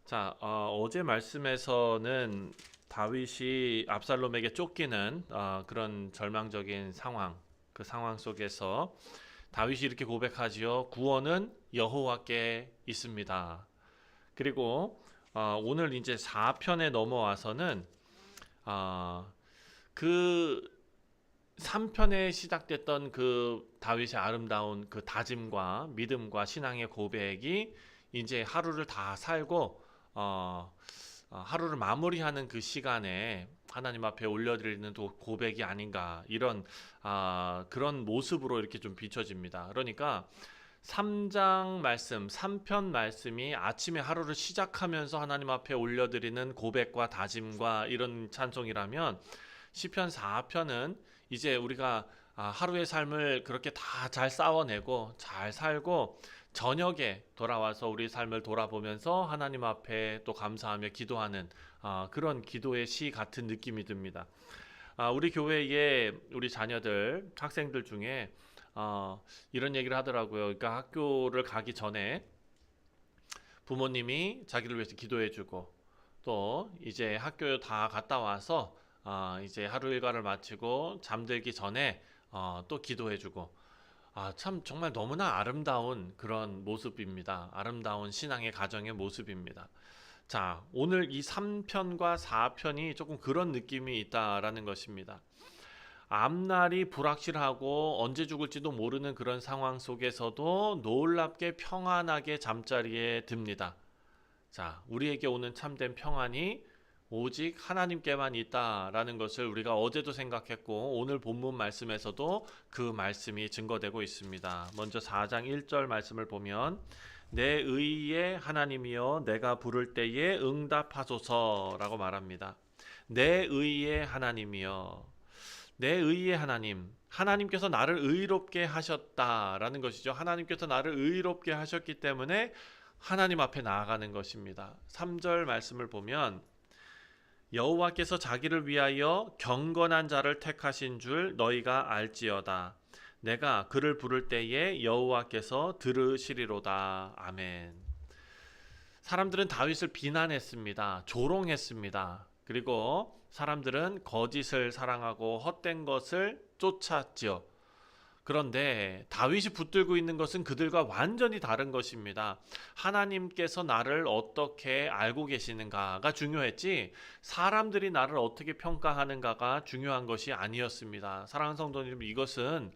자, 어제 말씀에서는 다윗이 압살롬에게 쫓기는 그런 절망적인 상황, 그 상황 속에서 다윗이 이렇게 고백하지요. 구원은 여호와께 있습니다. 그리고 오늘 이제 4편에 넘어와서는 그 3편에 시작됐던 그 다윗의 아름다운 그 다짐과 믿음과 신앙의 고백이 이제 하루를 다 살고 어, 하루를 마무리하는 그 시간에 하나님 앞에 올려드리는 또 고백이 아닌가 이런 그런 모습으로 이렇게 좀 비춰집니다. 그러니까 3장 말씀, 3편 말씀이 아침에 하루를 시작하면서 하나님 앞에 올려드리는 고백과 다짐과 이런 찬송이라면 시편 4편은 이제 우리가 하루의 삶을 그렇게 다 잘 싸워내고 잘 살고 저녁에 돌아와서 우리 삶을 돌아보면서 하나님 앞에 또 감사하며 기도하는 그런 기도의 시 같은 느낌이 듭니다. 우리 교회에 우리 자녀들, 학생들 중에 이런 얘기를 하더라고요. 그러니까 학교를 가기 전에 부모님이 자기를 위해서 기도해주고 또 이제 학교 다 갔다 와서 이제 하루 일과를 마치고 잠들기 전에 또 기도해주고 참 정말 너무나 아름다운 그런 모습입니다. 아름다운 신앙의 가정의 모습입니다. 자, 오늘 이 3편과 4편이 조금 그런 느낌이 있다라는 것입니다. 앞날이 불확실하고 언제 죽을지도 모르는 그런 상황 속에서도 놀랍게 평안하게 잠자리에 듭니다. 자, 우리에게 오는 참된 평안이 오직 하나님께만 있다라는 것을 우리가 어제도 생각했고 오늘 본문 말씀에서도 그 말씀이 증거되고 있습니다. 먼저 4장 1절 말씀을 보면 내 의의 하나님이여 내가 부를 때에 응답하소서라고 말합니다. 내 의의 하나님이여 내 의의 하나님, 하나님께서 나를 의롭게 하셨다라는 것이죠. 하나님께서 나를 의롭게 하셨기 때문에 하나님 앞에 나아가는 것입니다. 3절 말씀을 보면 여호와께서 자기를 위하여 경건한 자를 택하신 줄 너희가 알지어다. 내가 그를 부를 때에 여호와께서 들으시리로다. 아멘. 사람들은 다윗을 비난했습니다. 조롱했습니다. 그리고 사람들은 거짓을 사랑하고 헛된 것을 쫓았지요. 그런데 다윗이 붙들고 있는 것은 그들과 완전히 다른 것입니다. 하나님께서 나를 어떻게 알고 계시는가가 중요했지 사람들이 나를 어떻게 평가하는가가 중요한 것이 아니었습니다. 사랑하는 성도님, 이것은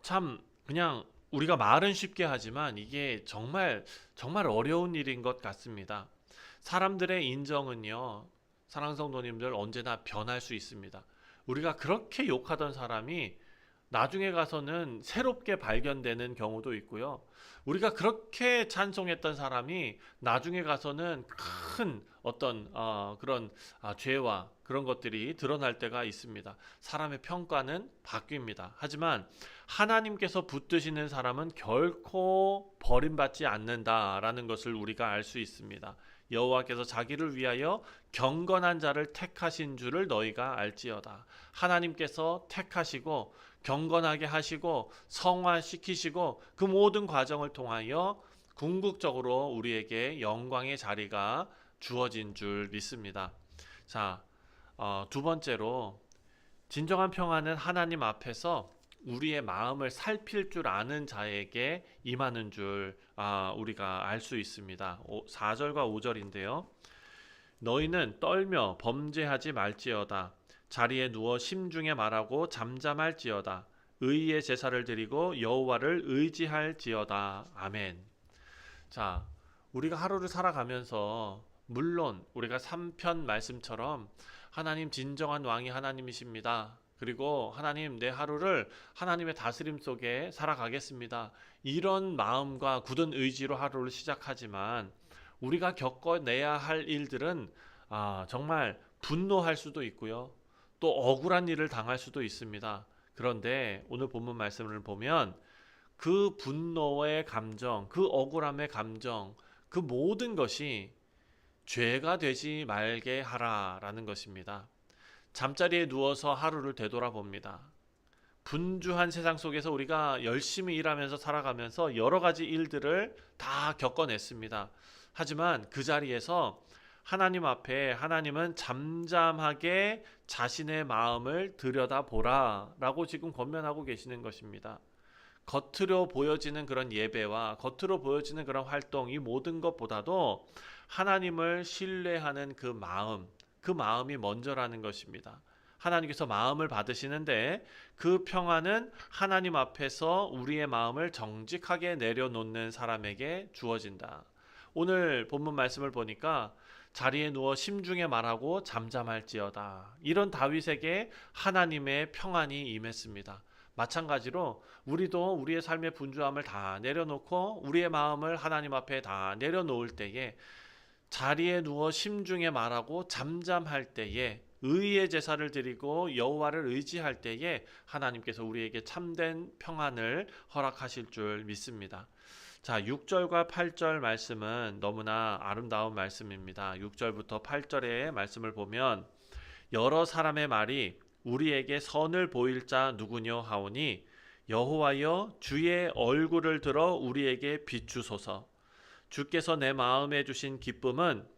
참 그냥 우리가 말은 쉽게 하지만 이게 정말 정말 어려운 일인 것 같습니다. 사람들의 인정은요, 사랑하는 성도님들 언제나 변할 수 있습니다. 우리가 그렇게 욕하던 사람이 나중에 가서는 새롭게 발견되는 경우도 있고요. 우리가 그렇게 찬송했던 사람이 나중에 가서는 큰 어떤 그런 죄와 그런 것들이 드러날 때가 있습니다. 사람의 평가는 바뀝니다. 하지만 하나님께서 붙드시는 사람은 결코 버림받지 않는다라는 것을 우리가 알 수 있습니다. 여호와께서 자기를 위하여 경건한 자를 택하신 줄을 너희가 알지어다. 하나님께서 택하시고 경건하게 하시고 성화시키시고 그 모든 과정을 통하여 궁극적으로 우리에게 영광의 자리가 주어진 줄 믿습니다. 자, 두 번째로 진정한 평안은 하나님 앞에서 우리의 마음을 살필 줄 아는 자에게 임하는 줄 우리가 알 수 있습니다. 4절과 5절인데요. 너희는 떨며 범죄하지 말지어다. 자리에 누워 심중에 말하고 잠잠할지어다. 의의 제사를 드리고 여호와를 의지할지어다. 아멘. 자, 우리가 하루를 살아가면서 물론 우리가 3편 말씀처럼 하나님 진정한 왕이 하나님이십니다. 그리고 하나님 내 하루를 하나님의 다스림 속에 살아가겠습니다. 이런 마음과 굳은 의지로 하루를 시작하지만 우리가 겪어내야 할 일들은 정말 분노할 수도 있고요. 또 억울한 일을 당할 수도 있습니다. 그런데 오늘 본문 말씀을 보면 그 분노의 감정, 그 억울함의 감정, 그 모든 것이 죄가 되지 말게 하라라는 것입니다. 잠자리에 누워서 하루를 되돌아봅니다. 분주한 세상 속에서 우리가 열심히 일하면서 살아가면서 여러 가지 일들을 다 겪어냈습니다. 하지만 그 자리에서 하나님 앞에 하나님은 잠잠하게 자신의 마음을 들여다보라 라고 지금 권면하고 계시는 것입니다. 겉으로 보여지는 그런 예배와 겉으로 보여지는 그런 활동, 이 모든 것보다도 하나님을 신뢰하는 그 마음이 먼저라는 것입니다. 하나님께서 마음을 받으시는데 그 평안은 하나님 앞에서 우리의 마음을 정직하게 내려놓는 사람에게 주어진다. 오늘 본문 말씀을 보니까 자리에 누워 심중에 말하고 잠잠할지어다. 이런 다윗에게 하나님의 평안이 임했습니다. 마찬가지로 우리도 우리의 삶의 분주함을 다 내려놓고 우리의 마음을 하나님 앞에 다 내려놓을 때에 자리에 누워 심중에 말하고 잠잠할 때에 의의 제사를 드리고 여호와를 의지할 때에 하나님께서 우리에게 참된 평안을 허락하실 줄 믿습니다. 자, 6절과 8절 말씀은 너무나 아름다운 말씀입니다. 6절부터 8절의 말씀을 보면 여러 사람의 말이 우리에게 선을 보일 자 누구뇨 하오니 여호와여 주의 얼굴을 들어 우리에게 비추소서. 주께서 내 마음에 주신 기쁨은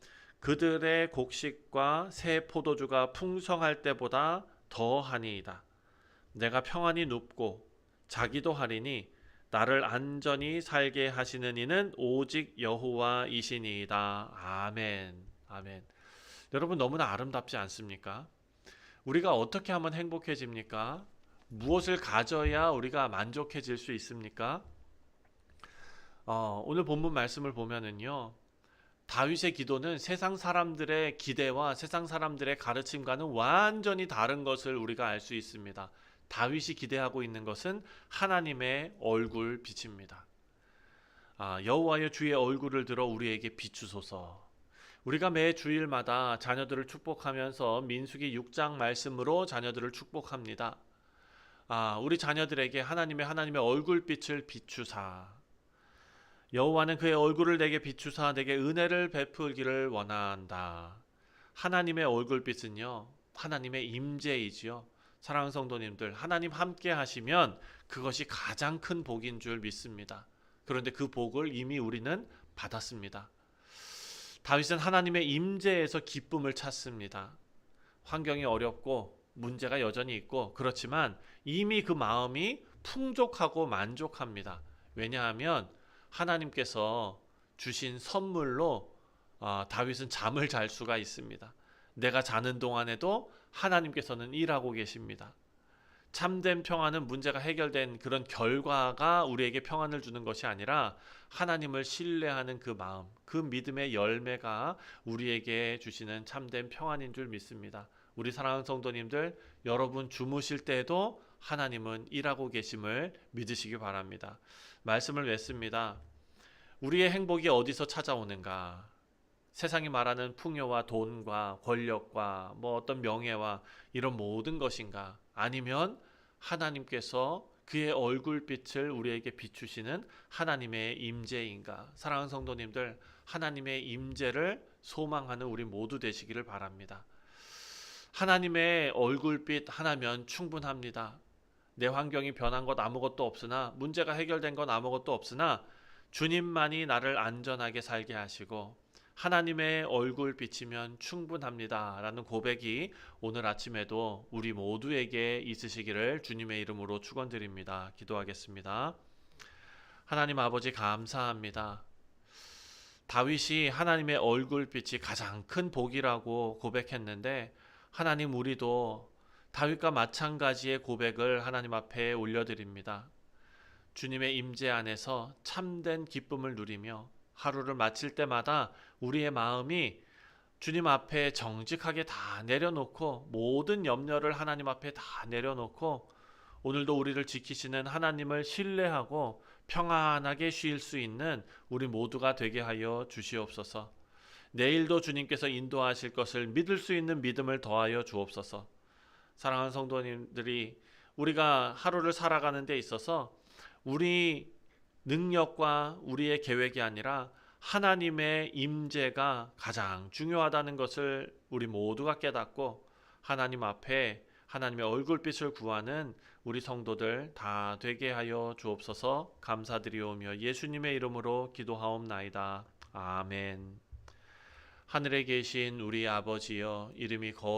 그들의 곡식과 새 포도주가 풍성할 때보다 더하니이다. 내가 평안히 눕고 자기도 하리니 나를 안전히 살게 하시는 이는 오직 여호와이시니이다. 아멘. 아멘. 여러분 너무나 아름답지 않습니까? 우리가 어떻게 하면 행복해집니까? 무엇을 가져야 우리가 만족해질 수 있습니까? 오늘 본문 말씀을 보면은요, 다윗의 기도는 세상 사람들의 기대와 세상 사람들의 가르침과는 완전히 다른 것을 우리가 알 수 있습니다. 다윗이 기대하고 있는 것은 하나님의 얼굴 빛입니다. 여호와여 주의 얼굴을 들어 우리에게 비추소서. 우리가 매 주일마다 자녀들을 축복하면서 민수기 6장 말씀으로 자녀들을 축복합니다. 우리 자녀들에게 하나님의 얼굴빛을 비추사. 여호와는 그의 얼굴을 내게 비추사 내게 은혜를 베풀기를 원한다. 하나님의 얼굴빛은요, 하나님의 임재이지요. 사랑하는 성도님들, 하나님 함께 하시면 그것이 가장 큰 복인 줄 믿습니다. 그런데 그 복을 이미 우리는 받았습니다. 다윗은 하나님의 임재에서 기쁨을 찾습니다. 환경이 어렵고 문제가 여전히 있고 그렇지만 이미 그 마음이 풍족하고 만족합니다. 왜냐하면 하나님께서 주신 선물로 다윗은 잠을 잘 수가 있습니다. 내가 자는 동안에도 하나님께서는 일하고 계십니다. 참된 평안은 문제가 해결된 그런 결과가 우리에게 평안을 주는 것이 아니라 하나님을 신뢰하는 그 마음, 그 믿음의 열매가 우리에게 주시는 참된 평안인 줄 믿습니다. 우리 사랑하는 성도님들, 여러분 주무실 때에도 하나님은 일하고 계심을 믿으시기 바랍니다. 말씀을 맺습니다. 우리의 행복이 어디서 찾아오는가? 세상이 말하는 풍요와 돈과 권력과 어떤 명예와 이런 모든 것인가? 아니면 하나님께서 그의 얼굴빛을 우리에게 비추시는 하나님의 임재인가? 사랑하는 성도님들, 하나님의 임재를 소망하는 우리 모두 되시기를 바랍니다. 하나님의 얼굴빛 하나면 충분합니다. 내 환경이 변한 것 아무것도 없으나, 문제가 해결된 건 아무것도 없으나 주님만이 나를 안전하게 살게 하시고 하나님의 얼굴 비치면 충분합니다 라는 고백이 오늘 아침에도 우리 모두에게 있으시기를 주님의 이름으로 축원드립니다. 기도하겠습니다. 하나님 아버지, 감사합니다. 다윗이 하나님의 얼굴빛이 가장 큰 복이라고 고백했는데, 하나님, 우리도 다윗과 마찬가지의 고백을 하나님 앞에 올려드립니다. 주님의 임재 안에서 참된 기쁨을 누리며 하루를 마칠 때마다 우리의 마음이 주님 앞에 정직하게 다 내려놓고, 모든 염려를 하나님 앞에 다 내려놓고 오늘도 우리를 지키시는 하나님을 신뢰하고 평안하게 쉴 수 있는 우리 모두가 되게 하여 주시옵소서. 내일도 주님께서 인도하실 것을 믿을 수 있는 믿음을 더하여 주옵소서. 사랑하는 성도님들이 우리가 하루를 살아가는 데 있어서 우리 능력과 우리의 계획이 아니라 하나님의 임재가 가장 중요하다는 것을 우리 모두가 깨닫고 하나님 앞에 하나님의 얼굴빛을 구하는 우리 성도들 다 되게 하여 주옵소서. 감사드리오며 예수님의 이름으로 기도하옵나이다. 아멘. 하늘에 계신 우리 아버지여, 이름이